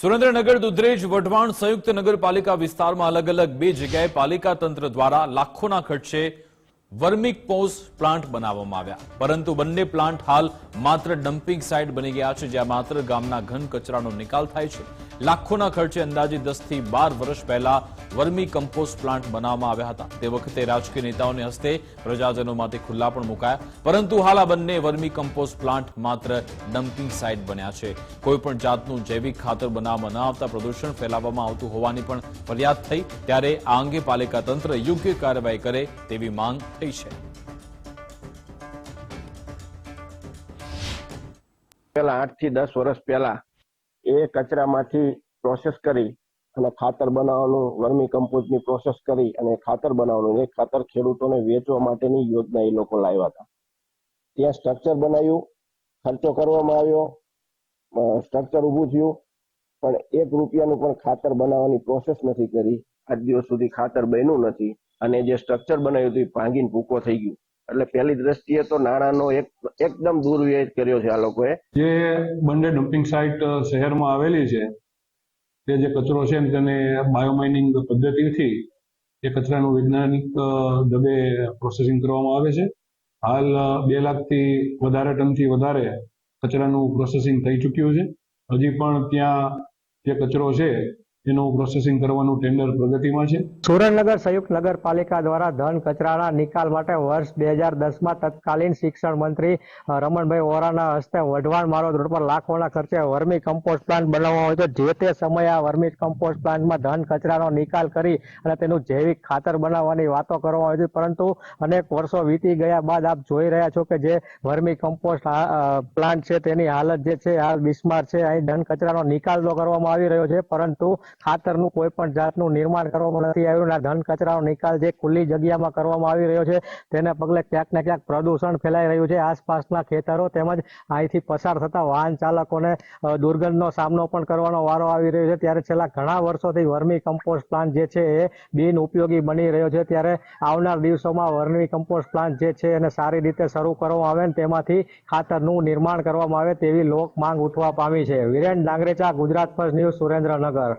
સુરેન્દ્રનગર દુધરેજ વઢવાણ સંયુક્ત નગરપાલિકા વિસ્તારમાં અલગ અલગ બે જગ્યાએ પાલિકા તંત્ર દ્વારા લાખોના ખર્ચે વર્મિક પોસ્ટ પ્લાન્ટ બનાવવામાં આવ્યા, પરંતુ બંને પ્લાન્ટ હાલ માત્ર ડમ્પિંગ સાઇટ બની ગયા છે, જ્યાં માત્ર ગામના ઘન કચરાનો નિકાલ થાય છે। લાખોના ખર્ચે અંદાજે 10 થી 12 વર્ષ પહેલા વર્મી કમ્પોસ્ટ પ્લાન્ટ બનાવવામાં આવ્યા હતા। તે વખતે રાજકીય નેતાઓને હસ્તે પ્રજાજનો માટે ખુલ્લા પણ મુકાયા, પરંતુ હાલ આ બંને વર્મી કમ્પોસ્ટ પ્લાન્ટ માત્ર ડમ્પિંગ સાઇટ બન્યા છે। કોઈપણ જાતનું જૈવિક ખાતર બનાવવામાં ન આવતા પ્રદૂષણ ફેલાવવામાં આવતું હોવાની પણ ફરિયાદ થઈ, ત્યારે આ અંગે પાલિકા તંત્ર યોગ્ય કાર્યવાહી કરે તેવી માંગ થઈ છે। પહેલા 8 થી 10 વર્ષ પહેલા એ કચરામાંથી પ્રોસેસ કરી અને ખાતર બનાવવાનું, વર્મી કમ્પોસ્ટની પ્રોસેસ કરી અને ખાતર બનાવવાનું, એ ખાતર ખેડૂતોને વેચવા માટેની યોજના એ લોકો લાવ્યા હતા। ત્યાં સ્ટ્રક્ચર બનાવ્યું, ખર્ચો કરવામાં આવ્યો, સ્ટ્રક્ચર ઊભું થયું, પણ 1 રૂપિયાનું પણ ખાતર બનાવવાની પ્રોસેસ નથી કરી। આજ દિવસ સુધી ખાતર બન્યું નથી અને જે સ્ટ્રક્ચર બનાવ્યું હતું એ ભાંગીને ભૂકો થઈ ગયું। એટલે પહેલી દ્રષ્ટિએ તો નાણાંનો એકદમ દુર્વ્યય કર્યો છે આ લોકોએ। જે બંને ડમ્પિંગ સાઇટ શહેરમાં આવેલી છે, તે જે કચરો છે તેને બાયોમાઇનિંગ પદ્ધતિથી એ કચરાનું વૈજ્ઞાનિક ઢબે પ્રોસેસિંગ કરવામાં આવે છે। હાલ 2 લાખથી વધારે ટનથી વધારે કચરાનું પ્રોસેસિંગ થઈ ચૂક્યું છે। હજી પણ ત્યાં જે કચરો છે એનું પ્રોસેસિંગ કરવાનું ટેન્ડર પ્રગતિમાં છે। સુરેન્દ્રનગર સંયુક્ત નગરપાલિકા દ્વારા ઘન કચરાના નિકાલ માટે વર્ષ 2010માં તત્કાલીન શિક્ષણ મંત્રી રમણભાઈ વોરાના હસ્તે વઢવાણ મારોદ રોડ પર લાખોના ખર્ચે વર્મી કમ્પોસ્ટ પ્લાન્ટ બનાવવામાં આવ્યો હતો। જે તે સમયે આ વર્મી કમ્પોસ્ટ પ્લાન્ટમાં ઘન કચરાનો નિકાલ કરી અને તેનું જૈવિક ખાતર બનાવવાની વાતો કરવામાં આવી હતી, પરંતુ અનેક વર્ષો વીતી ગયા બાદ આપ જોઈ રહ્યા છો કે જે વર્મી કમ્પોસ્ટ પ્લાન્ટ છે તેની હાલત જે છે હાલ બિસ્માર છે। અહીં ઘન કચરાનો નિકાલ તો કરવામાં આવી રહ્યો છે, પરંતુ ખાતરનું કોઈ પણ જાતનું નિર્માણ કરવામાં નથી આવ્યું। ઘન કચરાનો નિકાલ જે ખુલ્લી જગ્યામાં કરવામાં આવી રહ્યો છે, તેને પગલે ક્યાંક ને ક્યાંક પ્રદૂષણ ફેલાઈ રહ્યું છે। આસપાસના ખેતરો તેમજ અહીંથી પસાર થતા વાહન ચાલકોને દુર્ગંધનો સામનો પણ કરવાનો વારો આવી રહ્યો છે। ત્યારે છેલ્લા ઘણા વર્ષોથી વર્મી કમ્પોસ્ટ પ્લાન્ટ જે છે એ બિન ઉપયોગી બની રહ્યો છે। ત્યારે આવનાર દિવસોમાં વર્મી કમ્પોસ્ટ પ્લાન્ટ જે છે એને સારી રીતે શરૂ કરવામાં આવે અને તેમાંથી ખાતરનું નિર્માણ કરવામાં આવે તેવી લોક માંગ ઉઠવા પામી છે। Viren Dangarecha, Gujarat first news, Surendranagar.